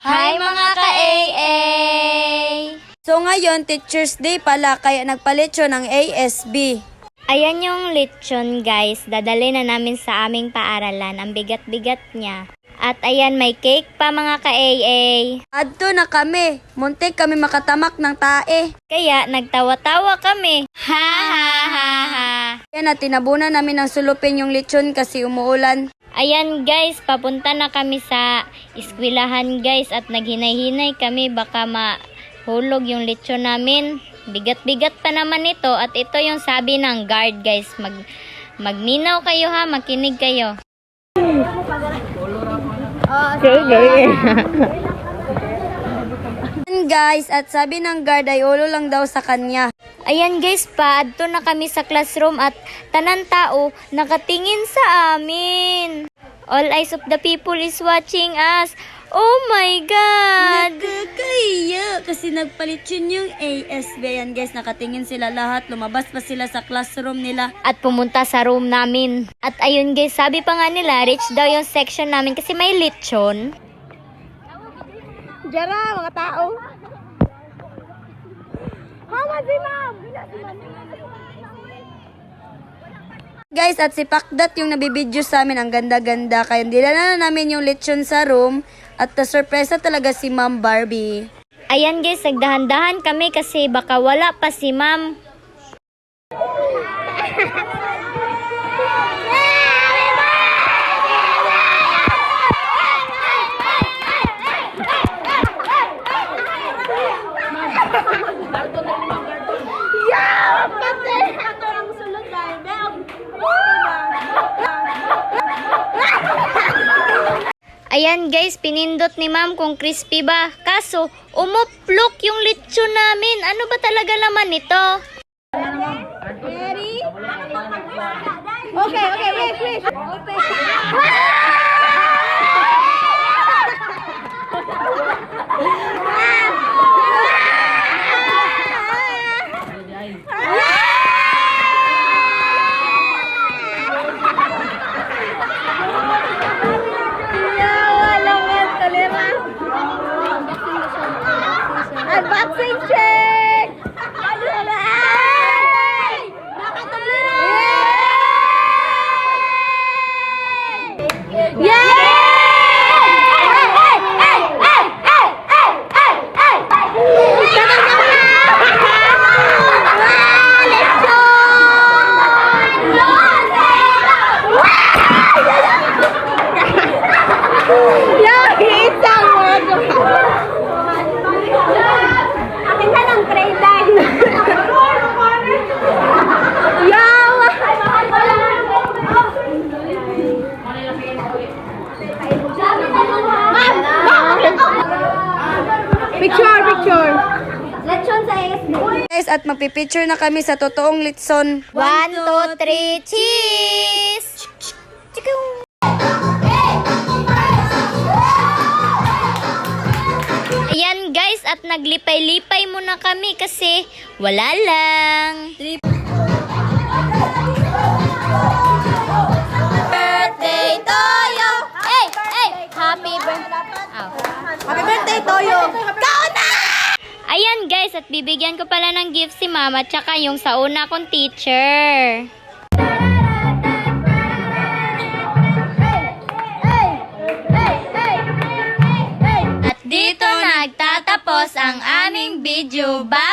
Hi mga ka-AA! So ngayon, Teacher's Day pala, kaya nagpalit siya ng ASB. Ayan yung lechon guys, dadali na namin sa aming paaralan. Ang bigat-bigat niya. At ayan, may cake pa mga ka-AA. Adto na kami, muntik kami makatamak ng tae. Kaya nagtawa-tawa kami. Ha ha ha ha! Kaya na tinabunan namin ng sulupin yung lechon kasi umuulan. Ayan guys, papunta na kami sa eskwelahan guys at naghinay-hinay kami baka mahulog yung lechon namin. Bigat-bigat pa naman ito at ito yung sabi ng guard guys. Magminaw kayo ha, makinig kayo. Guys, at sabi ng guard ay ulo lang daw sa kanya. Ayan guys, paadto na kami sa classroom at tanan tao nakatingin sa amin. All eyes of the people is watching us. Oh my God! Nakakaya kasi nagpalit yun yung ASB. Ayan guys, nakatingin sila lahat. Lumabas pa sila sa classroom nila. At pumunta sa room namin. At ayun guys, sabi pa nga nila, rich daw yung section namin kasi may lechon. Diyan mga tao. Hawa si ma'am! Guys, at si Pakdat yung nabibidyo sa amin, ang ganda-ganda. Kaya dinala na namin yung lechon sa room. At na-surpresa talaga si Ma'am Barbie. Ayan guys, nagdahan-dahan kami kasi baka wala pa si ma'am. Ayan guys, pinindot ni ma'am kung crispy ba. Kaso, umuplok yung lechon namin. Ano ba talaga laman nito? Ready? Okay, wait. Unboxing check! Picture! Lechon sa ASB. Guys, at magpipicture na kami sa totoong litson. 1, 2, 3, cheese! Ayan guys, at naglipay-lipay muna kami kasi wala lang. Birthday Toyo! Hey! Happy birthday! Happy birthday, Toyo! Ayan guys, at bibigyan ko pala ng gift si mama tsaka yung sa una kong teacher. At dito nagtatapos ang aming video. Bye!